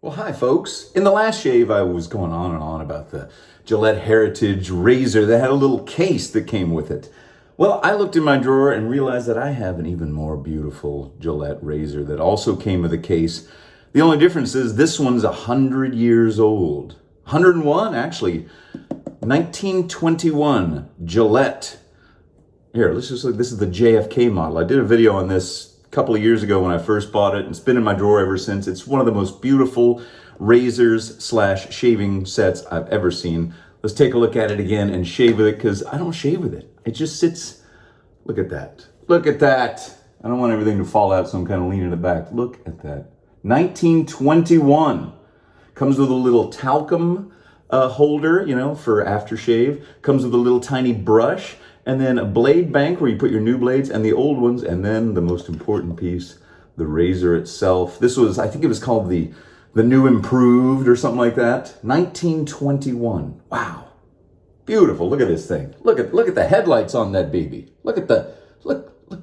Well, hi, folks. In the last shave, I was going on and on about the Gillette Heritage razor that had a little case that came with it. Well, I looked in my drawer and realized that I have an even more beautiful Gillette razor that also came with a case. The only difference is this one's 100 years old. 101, actually. 1921 Gillette. Here, let's just look. This is the JFK model. I did a video on this couple of years ago when I first bought it, and it's been in my drawer ever since. It's one of the most beautiful razors / shaving sets I've ever seen. Let's take a look at it again and shave with it, because I don't shave with it. It just sits. Look at that. Look at that. I don't want everything to fall out, so I'm kind of leaning it back. Look at that. 1921. Comes with a little talcum holder, for aftershave. Comes with a little tiny brush. And then a blade bank where you put your new blades and the old ones. And then the most important piece, the razor itself. This was, I think it was called the New Improved or something like that. 1921. Wow. Beautiful. Look at this thing. Look at the headlights on that baby. Look. All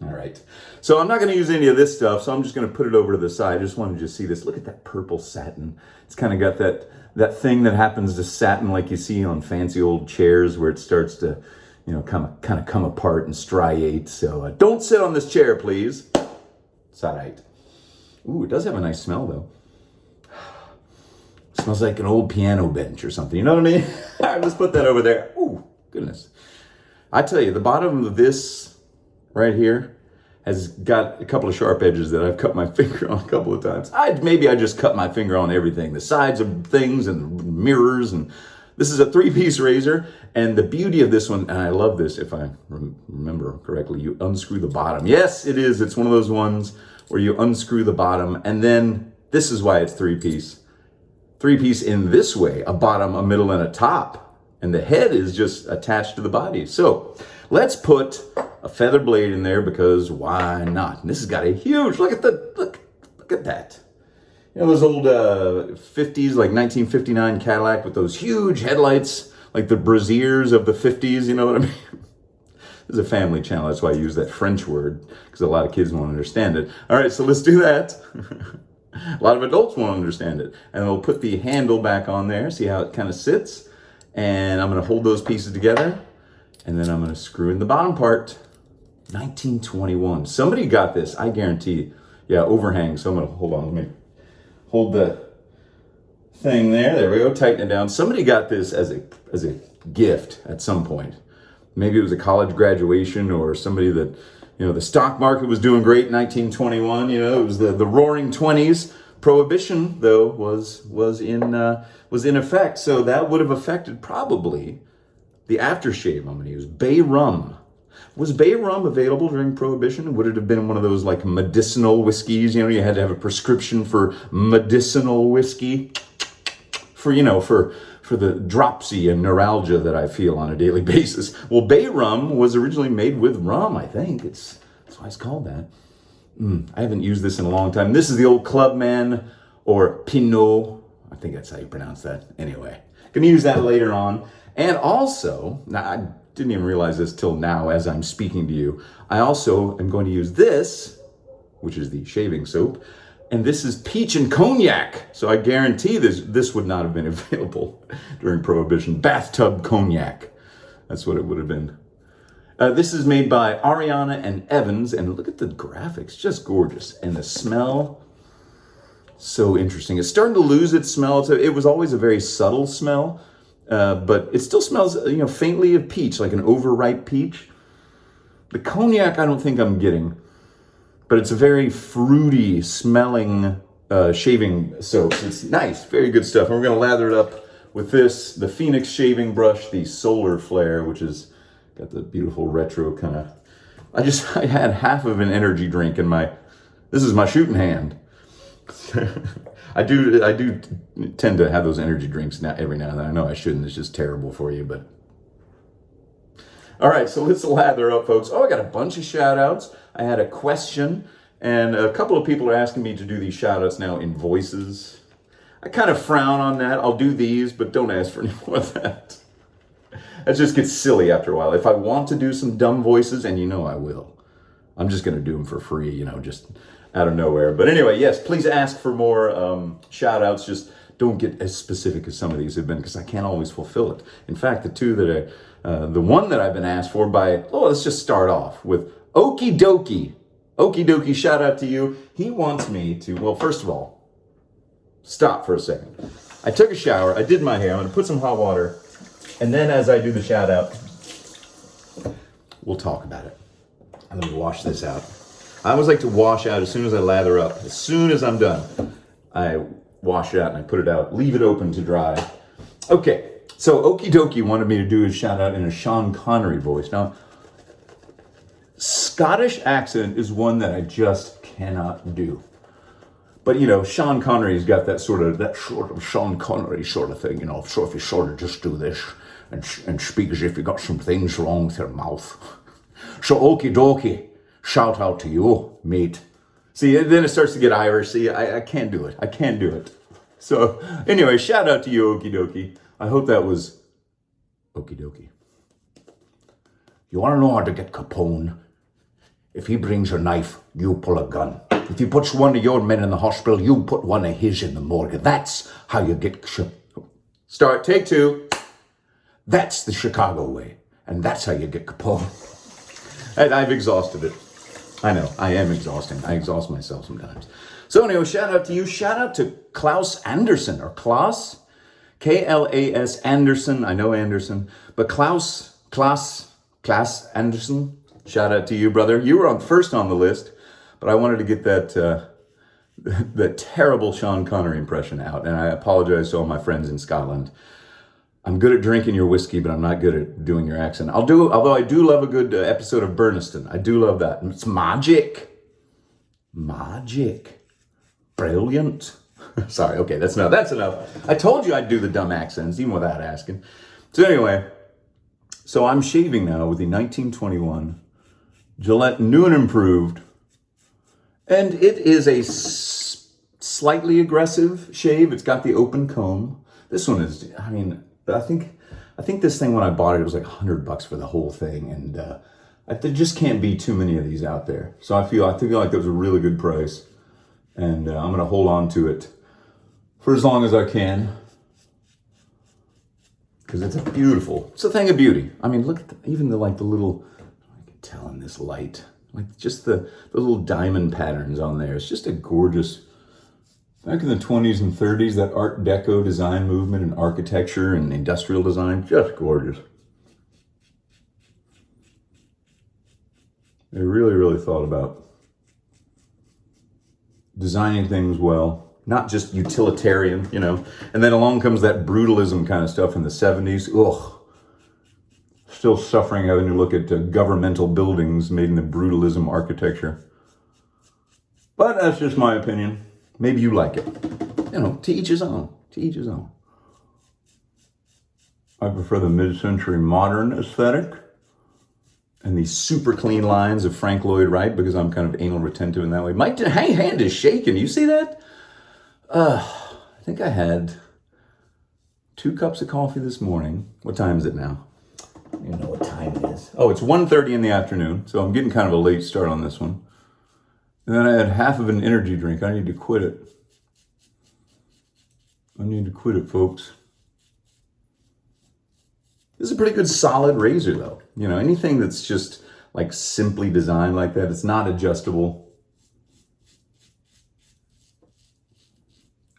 right. So I'm not going to use any of this stuff, so I'm just going to put it over to the side. I just wanted to see this. Look at that purple satin. It's kind of got that thing that happens to satin like you see on fancy old chairs where it starts to kind of come apart and striate. So don't sit on this chair, please. It's all right. Ooh, it does have a nice smell, though. It smells like an old piano bench or something. You know what I mean? All right, let's put that over there. Ooh, goodness. I tell you, the bottom of this right here has got a couple of sharp edges that I've cut my finger on a couple of times. Maybe I just cut my finger on everything. The sides of things and mirrors and... This is a 3-piece razor, and the beauty of this one, and I love this if I remember correctly, you unscrew the bottom. Yes, it is. It's one of those ones where you unscrew the bottom, and then this is why it's 3-piece. 3-piece in this way, a bottom, a middle, and a top. And the head is just attached to the body. So let's put a feather blade in there because why not? And this has got a huge, look at that. Those old 50s, like 1959 Cadillac with those huge headlights, like the braziers of the 50s, you know what I mean? This is a family channel, that's why I use that French word, because a lot of kids won't understand it. All right, so let's do that. A lot of adults won't understand it. And we'll put the handle back on there, see how it kind of sits. And I'm going to hold those pieces together, and then I'm going to screw in the bottom part. 1921. Somebody got this, I guarantee. Yeah, overhang, so I'm going to hold on, let me hold the thing there. There we go. Tighten it down. Somebody got this as a gift at some point. Maybe it was a college graduation or somebody that, the stock market was doing great in 1921. It was the roaring 20s. Prohibition, though, was in effect. So that would have affected probably the aftershave I'm going to use. Bay rum. Was bay rum available during Prohibition? Would it have been one of those like medicinal whiskeys? You had to have a prescription for medicinal whiskey for the dropsy and neuralgia that I feel on a daily basis. Well, bay rum was originally made with rum, I think. That's why it's called that. I haven't used this in a long time. This is the old Clubman or Pinot. I think that's how you pronounce that. Anyway, gonna use that later on. And also, now I didn't even realize this till now as I'm speaking to you. I also am going to use this, which is the shaving soap, and this is peach and cognac. So I guarantee this would not have been available during Prohibition. Bathtub cognac. That's what it would have been. This is made by Ariana and Evans, and look at the graphics, just gorgeous. And the smell, so interesting. It's starting to lose its smell. It was always a very subtle smell. But it still smells, faintly of peach, like an overripe peach. The cognac, I don't think I'm getting, but it's a very fruity smelling shaving soap. It's nice, very good stuff. And we're going to lather it up with this, the Phoenix shaving brush, the Solar Flare, which is got the beautiful retro kind of. I had half of an energy drink in this is my shooting hand. I do tend to have those energy drinks every now and then. I know I shouldn't. It's just terrible for you, but... All right, so let's lather up, folks. Oh, I got a bunch of shout-outs. I had a question, and a couple of people are asking me to do these shout-outs now in voices. I kind of frown on that. I'll do these, but don't ask for any more of that. That just gets silly after a while. If I want to do some dumb voices, and I will, I'm just going to do them for free, just... out of nowhere. But anyway, yes, please ask for more shout outs. Just don't get as specific as some of these have been because I can't always fulfill it. In fact, the one that I've been asked for by, let's just start off with Okie Dokie. Okie Dokie, shout out to you. He wants me to, well, first of all, stop for a second. I took a shower, I did my hair, I'm gonna put some hot water, and then as I do the shout out, we'll talk about it. I'm gonna wash this out. I always like to wash out as soon as I lather up. As soon as I'm done, I wash it out and I put it out, leave it open to dry. Okay, so Okie Dokie wanted me to do his shout out in a Sean Connery voice. Now, Scottish accent is one that I just cannot do. But Sean Connery's got that sort of Sean Connery sort of thing, so if you sort of just do this and speak as if you got some things wrong with your mouth. So Okie Dokie, shout out to you, mate. See, then it starts to get Irish. See, I can't do it. I can't do it. So anyway, shout out to you, Okie Dokie. I hope that was Okie Dokie. You want to know how to get Capone? If he brings a knife, you pull a gun. If he puts one of your men in the hospital, you put one of his in the morgue. That's how you get... Start, take two. That's the Chicago way. And that's how you get Capone. And I've exhausted it. I know, I am exhausting. I exhaust myself sometimes. So anyway, shout out to you. Shout out to Klaus Anderson, or Klaus, K-L-A-S Anderson. I know Anderson, but Klaus Anderson. Shout out to you, brother. You were first on the list, but I wanted to get that terrible Sean Connery impression out, and I apologize to all my friends in Scotland. I'm good at drinking your whiskey, but I'm not good at doing your accent. Although I do love a good episode of Burniston. I do love that. It's magic. Brilliant. Sorry, okay, that's enough. I told you I'd do the dumb accents, even without asking. So anyway, so I'm shaving now with the 1921 Gillette New and Improved. And it is a slightly aggressive shave. It's got the open comb. This one is, I think this thing, when I bought it was like $100 for the whole thing, and there just can't be too many of these out there. So I feel like that was a really good price, and I'm gonna hold on to it for as long as I can because it's a thing of beauty. Look at even the little, I can tell in this light, like just the little diamond patterns on there. It's just a gorgeous. Back in the 20s and 30s, that Art Deco design movement in architecture and industrial design, just gorgeous. They really, really thought about designing things well, not just utilitarian, And then along comes that brutalism kind of stuff in the 70s. Ugh. Still suffering having to look at governmental buildings made in the brutalism architecture. But that's just my opinion. Maybe you like it. To each his own. To each his own. I prefer the mid-century modern aesthetic and the super clean lines of Frank Lloyd Wright because I'm kind of anal retentive in that way. My hand is shaking. You see that? I think I had 2 cups of coffee this morning. What time is it now? I don't even know what time it is. Oh, it's 1:30 in the afternoon, so I'm getting kind of a late start on this one. And then I had half of an energy drink. I need to quit it. Folks. This is a pretty good solid razor, though. Anything that's just like simply designed like that, it's not adjustable.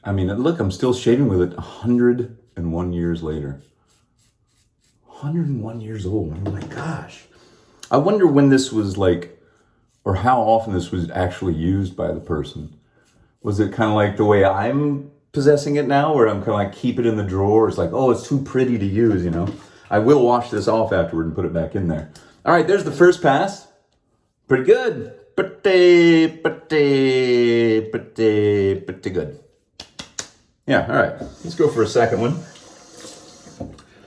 Look, I'm still shaving with it 101 years later. 101 years old. Oh my gosh. I wonder when this was or how often this was actually used by the person. Was it kind of like the way I'm possessing it now, where I'm kind of keep it in the drawer? It's it's too pretty to use, I will wash this off afterward and put it back in there. All right, there's the first pass. Pretty good. Pretty good. Yeah, all right. Let's go for a second one.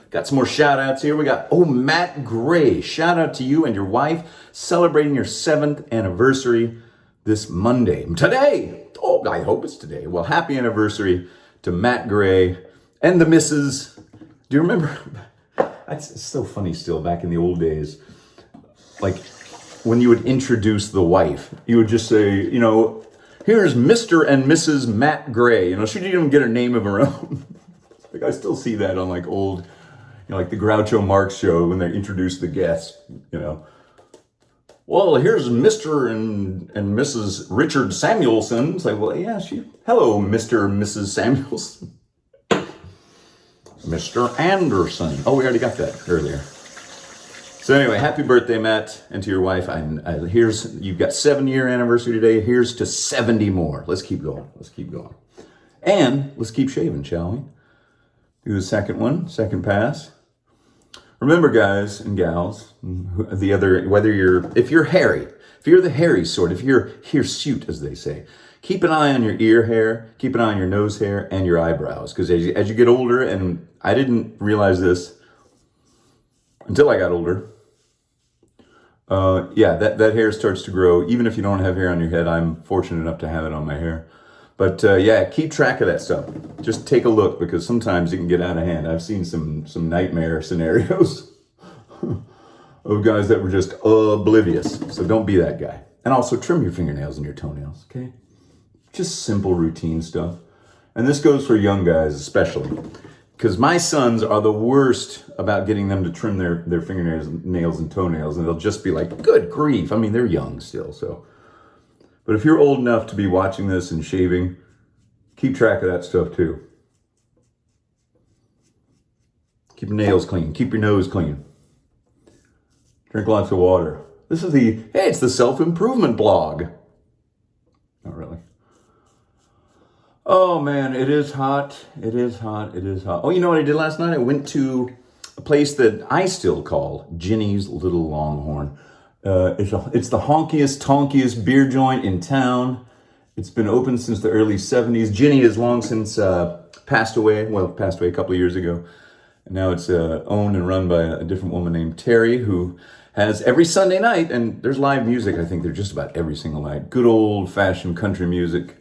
Got some more shout outs here. We got, Matt Gray. Shout out to you and your wife celebrating your 7th anniversary this Monday. Today. I hope it's today. Well, happy anniversary to Matt Gray and the missus. Do you remember? It's so funny still, back in the old days. When you would introduce the wife, you would just say, here's Mr. and Mrs. Matt Gray. She didn't even get a name of her own. Like, I still see that on like old, like the Groucho Marx show when they introduce the guests, Well, here's Mr. and Mrs. Richard Samuelson. It's like, well, yeah, hello, Mr. and Mrs. Samuelson. Mr. Anderson. Oh, we already got that earlier. So anyway, happy birthday, Matt, and to your wife. You've got 7-year anniversary today. Here's to 70 more. Let's keep going. And let's keep shaving, shall we? Do the second one, second pass. Remember, guys and gals, if you're hairy, if you're the hairy sort, if you're hirsute, as they say, keep an eye on your ear hair, keep an eye on your nose hair, and your eyebrows. Because as you get older, and I didn't realize this until I got older, that hair starts to grow. Even if you don't have hair on your head, I'm fortunate enough to have it on my hair. But keep track of that stuff. Just take a look, because sometimes it can get out of hand. I've seen some nightmare scenarios of guys that were just oblivious. So don't be that guy. And also trim your fingernails and your toenails, okay? Just simple routine stuff. And this goes for young guys especially, because my sons are the worst about getting them to trim their fingernails, nails, and toenails. And they'll just be like, good grief. I mean, they're young still, so. But if you're old enough to be watching this and shaving, keep track of that stuff too. Keep your nails clean. Keep your nose clean. Drink lots of water. It's the self-improvement blog. Not really. Oh man, it is hot. It is hot. Oh, you know what I did last night? I went to a place that I still call Ginny's Little Longhorn. It's the honkiest, tonkiest beer joint in town. It's been open since the early 70s. Ginny has long since passed away a couple of years ago. And now it's owned and run by a different woman named Terry, who has every Sunday night, and there's live music, I think they're just about every single night. Good old-fashioned country music,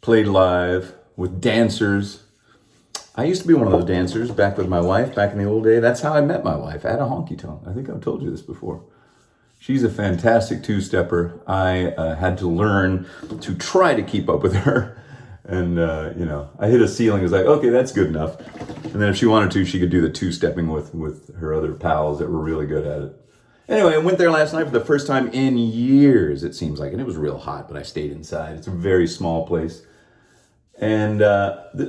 played live with dancers. I used to be one of those dancers back with my wife, back in the old day. That's how I met my wife, at a honky-tonk. I think I've told you this before. She's a fantastic two-stepper. I had to learn to try to keep up with her. And, I hit a ceiling. It was like, okay, that's good enough. And then if she wanted to, she could do the two-stepping with her other pals that were really good at it. Anyway, I went there last night for the first time in years, it seems like. And it was real hot, but I stayed inside. It's a very small place. And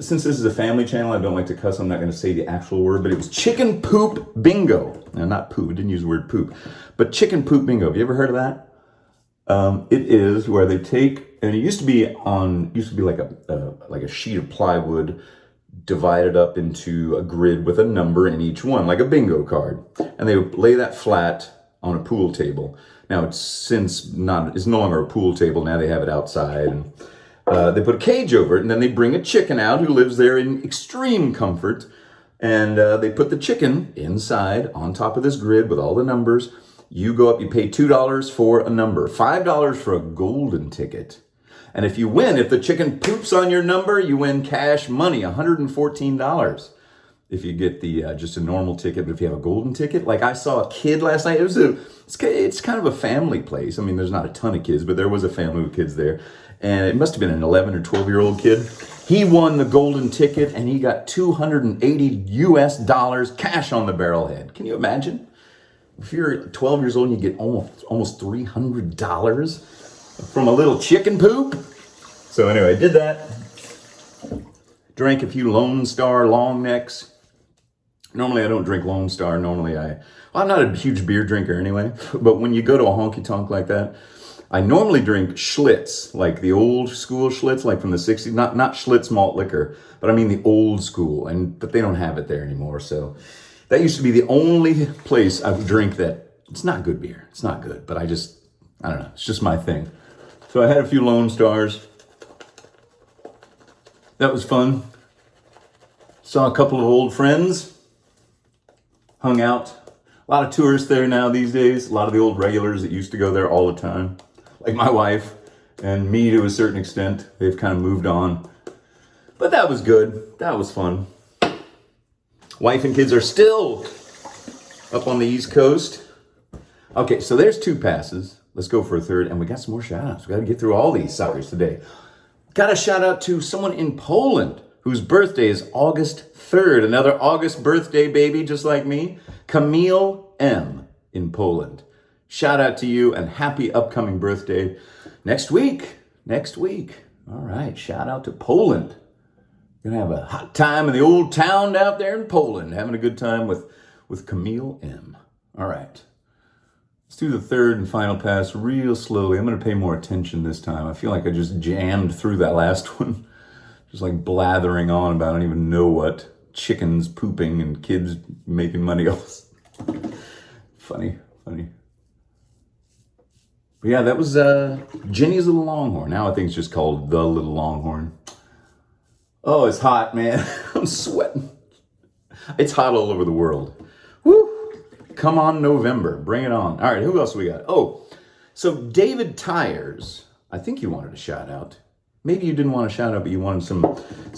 since this is a family channel, I don't like to cuss. I'm not going to say the actual word, but it was chicken poop bingo. Now, not poop. I didn't use the word poop. But chicken poop bingo. Have you ever heard of that? It is where they take, and it used to be like a sheet of plywood divided up into a grid with a number in each one, like a bingo card. And they would lay that flat on a pool table. Now it's no longer a pool table. Now they have it outside, and they put a cage over it, and then they bring a chicken out who lives there in extreme comfort. And they put the chicken inside on top of this grid with all the numbers. You go up, you pay $2 for a number, $5 for a golden ticket. And if the chicken poops on your number, you win cash money, $114. If you get just a normal ticket, but if you have a golden ticket, like I saw a kid last night, it's kind of a family place. I mean, there's not a ton of kids, but there was a family with kids there. And it must have been an 11 or 12-year-old kid. He won the golden ticket, and he got $280 cash on the barrelhead. Can you imagine? If you're 12 years old and you get almost $300 from a little chicken poop. So anyway, I did that. Drank a few Lone Star long necks. Normally I don't drink Lone Star. I'm not a huge beer drinker anyway. But when you go to a honky tonk like that, I normally drink Schlitz, like the old school Schlitz, like from the 60s. Not Schlitz malt liquor, but I mean the old school. But they don't have it there anymore. So that used to be the only place I would drink that. It's not good beer. It's not good, but I don't know. It's just my thing. So I had a few Lone Stars. That was fun. Saw a couple of old friends. Hung out. A lot of tourists there now these days. A lot of the old regulars that used to go there all the time. Like my wife and me to a certain extent. They've kind of moved on. But that was good. That was fun. Wife and kids are still up on the East Coast. Okay, so there's 2 passes. Let's go for a third. And we got some more shout outs. We got to get through all these suckers today. Got a shout out to someone in Poland whose birthday is August 3rd. Another August birthday baby, just like me. Camille M. in Poland. Shout out to you and happy upcoming birthday next week. All right, shout out to Poland. Gonna have a hot time in the old town out there in Poland. Having a good time with Camille M. All right. Let's do the third and final pass real slowly. I'm going to pay more attention this time. I feel like I just jammed through that last one. Just like blathering on about I don't even know what. Chickens pooping and kids making money off. Funny. But yeah, that was Jenny's Little Longhorn. Now I think it's just called The Little Longhorn. Oh, it's hot, man. I'm sweating. It's hot all over the world. Woo! Come on, November. Bring it on. All right, who else we got? Oh, so David Tyers. I think you wanted a shout out. Maybe you didn't want a shout out, but you wanted some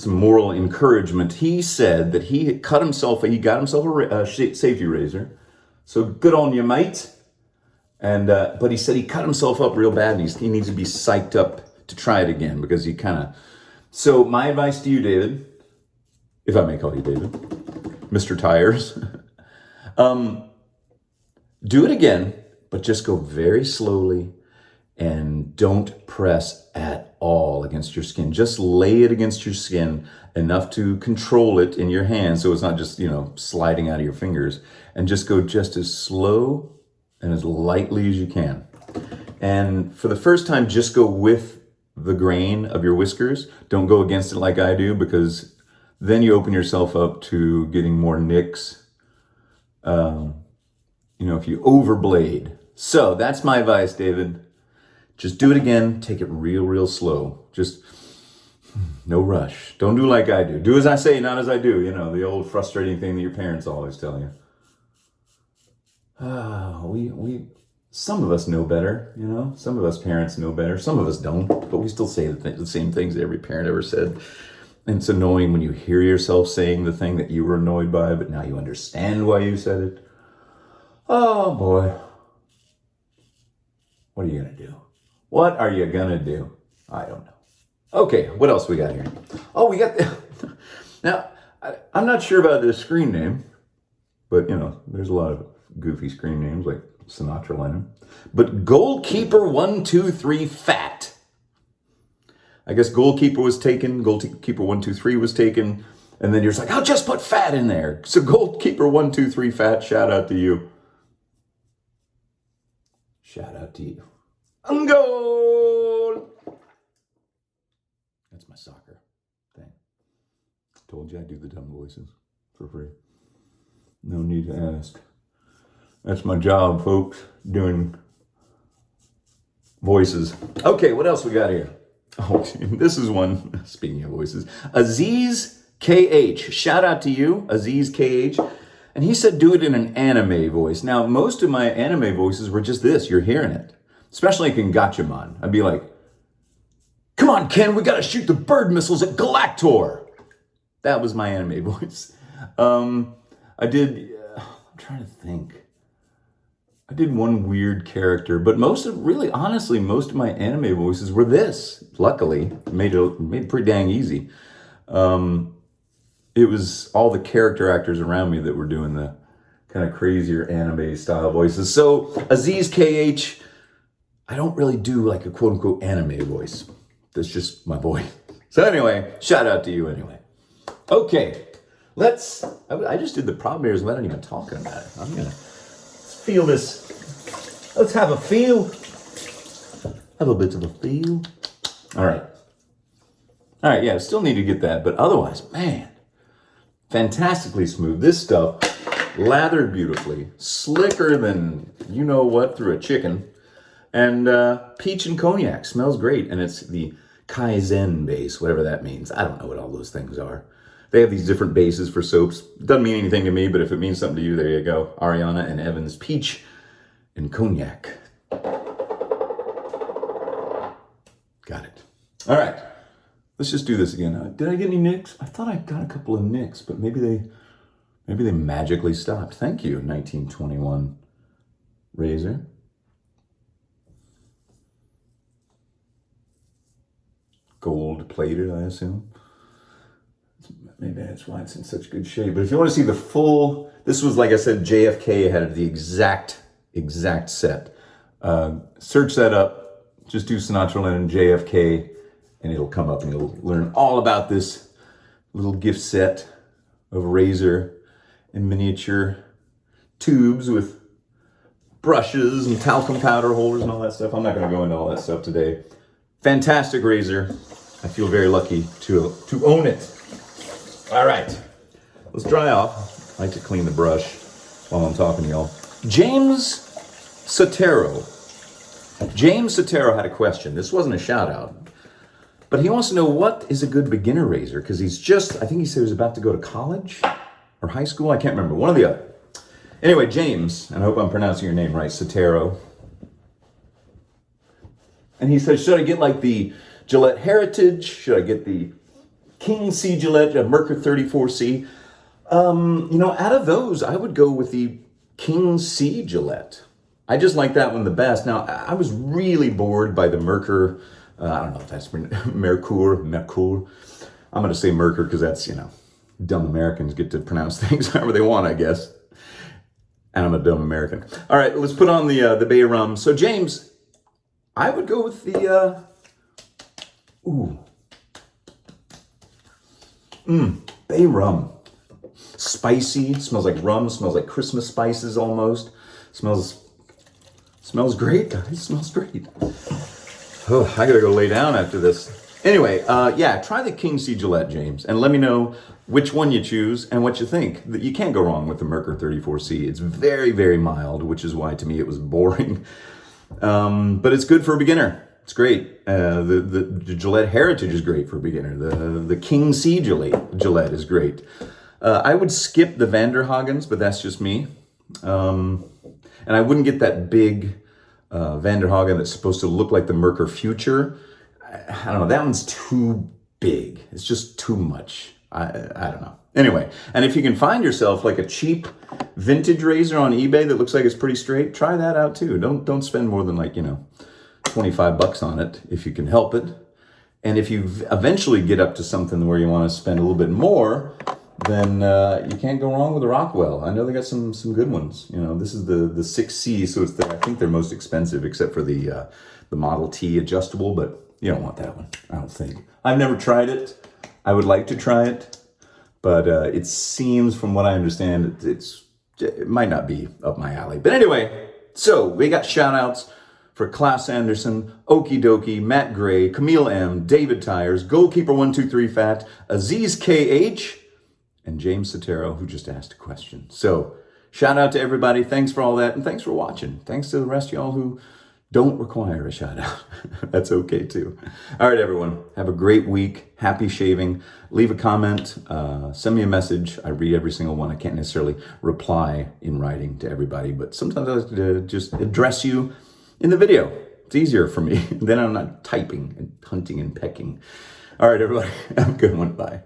moral encouragement. He said that he got himself a safety razor. So good on you, mate. And but he said he cut himself up real bad, and he needs to be psyched up to try it again because he kind of. So my advice to you, David, if I may call you David, Mr. Tyers. Do it again, but just go very slowly and don't press at all against your skin. Just lay it against your skin enough to control it in your hand so it's not just, sliding out of your fingers. And just go just as slow and as lightly as you can. And for the first time, just go with the grain of your whiskers. Don't go against it like I do, because then you open yourself up to getting more nicks. If you overblade. So that's my advice, David. Just do it again. Take it real slow. Just no rush. Don't do like I do. Do as I say, not as I do. The old frustrating thing that your parents always tell you. Some of us know better, Some of us parents know better. Some of us don't, but we still say the same things that every parent ever said. And it's annoying when you hear yourself saying the thing that you were annoyed by, but now you understand why you said it. Oh boy. What are you going to do? What are you going to do? I don't know. Okay, what else we got here? Oh, we got now, I'm not sure about this screen name, but there's a lot of goofy screen names like Sinatra Lennon. But Goalkeeper 123 Fat. I guess Goalkeeper was taken, Goalkeeper 123 was taken, and then you're just like, I'll just put Fat in there. So Goalkeeper 123 Fat, shout out to you. Shout out to you. Goal! That's my soccer thing. Told you I do the dumb voices for free. No need to ask. That's my job, folks, doing voices. Okay, what else we got here? Oh, this is one, speaking of voices. Aziz KH. Shout out to you, Aziz KH. And he said do it in an anime voice. Now, most of my anime voices were just this. You're hearing it. Especially in Gatchaman. I'd be like, come on, Ken, we got to shoot the bird missiles at Galactor. That was my anime voice. I'm trying to think. I did one weird character, but honestly, most of my anime voices were this. Luckily, made it pretty dang easy. It was all the character actors around me that were doing the kind of crazier anime style voices. So Aziz KH, I don't really do like a quote unquote anime voice. That's just my voice. So anyway, shout out to you anyway. Okay, I just did the problem here is I'm not even talking about it. I'm gonna feel this. Let's have a feel. Have a bit of a feel. All right, yeah, still need to get that, but otherwise, man, fantastically smooth. This stuff lathered beautifully, slicker than you know what through a chicken, and peach and cognac smells great, and it's the Kaizen base, whatever that means. I don't know what all those things are. They have these different bases for soaps. Doesn't mean anything to me, but if it means something to you, there you go. Ariana and Evans peach and cognac. Got it. All right. Let's just do this again. Did I get any nicks? I thought I got a couple of nicks, but maybe they magically stopped. Thank you, 1921 razor. gold plated, I assume. Maybe that's why it's in such good shape. But if you want to see the full, this was, like I said, JFK had the exact set. Search that up, just do Sinatra Lennon JFK, and it'll come up and you'll learn all about this little gift set of razor and miniature tubes with brushes and talcum powder holders and all that stuff. I'm not going to go into all that stuff today. Fantastic razor. I feel very lucky to own it. All right, let's dry off. I like to clean the brush while I'm talking to y'all. James Sotero had a question. This wasn't a shout out, but he wants to know what is a good beginner razor, because I think he said he was about to go to college or high school. I can't remember, one or the other. Anyway, James, and I hope I'm pronouncing your name right, Sotero. And he said, should I get like the Gillette Heritage? Should I get the King C Gillette, a Merkur 34C? Out of those, I would go with the King C Gillette. I just like that one the best. Now, I was really bored by the Merkur. I don't know if that's Merkur. I'm going to say Merkur because that's, dumb Americans get to pronounce things however they want, I guess. And I'm a dumb American. All right, let's put on the Bay Rum. So, James, I would go with the, Bay Rum. Spicy, smells like rum, smells like Christmas spices almost. Smells great, guys, smells great. Oh, I gotta go lay down after this. Anyway, try the King C Gillette, James, and let me know which one you choose and what you think. You can't go wrong with the Merkur 34C. It's very, very mild, which is why to me it was boring. But it's good for a beginner. It's great. The Gillette Heritage is great for a beginner. The King C Gillette is great. I would skip the Vanderhagens, but that's just me. And I wouldn't get that big Vanderhagen that's supposed to look like the Merkur Future. I don't know. That one's too big. It's just too much. I don't know. Anyway, and if you can find yourself like a cheap vintage razor on eBay that looks like it's pretty straight, try that out too. Don't spend more than $25 on it if you can help it. And if you eventually get up to something where you want to spend a little bit more, then you can't go wrong with a Rockwell. I know they got some good ones. This is the 6C, so it's I think they're most expensive except for the Model T adjustable, but you don't want that one, I don't think. I've never tried it. I would like to try it, but it seems, from what I understand, it might not be up my alley. But anyway, so we got shout outs for Klaus Anderson, Okie Dokie, Matt Gray, Camille M, David Tyers, Goalkeeper 123 Fat, Aziz KH, and James Sotero, who just asked a question. So shout out to everybody. Thanks for all that. And thanks for watching. Thanks to the rest of y'all who don't require a shout out. That's okay too. All right, everyone. Have a great week. Happy shaving. Leave a comment. Send me a message. I read every single one. I can't necessarily reply in writing to everybody, but sometimes I like to just address you in the video. It's easier for me. Then I'm not typing and hunting and pecking. All right, everybody. Have a good one. Bye.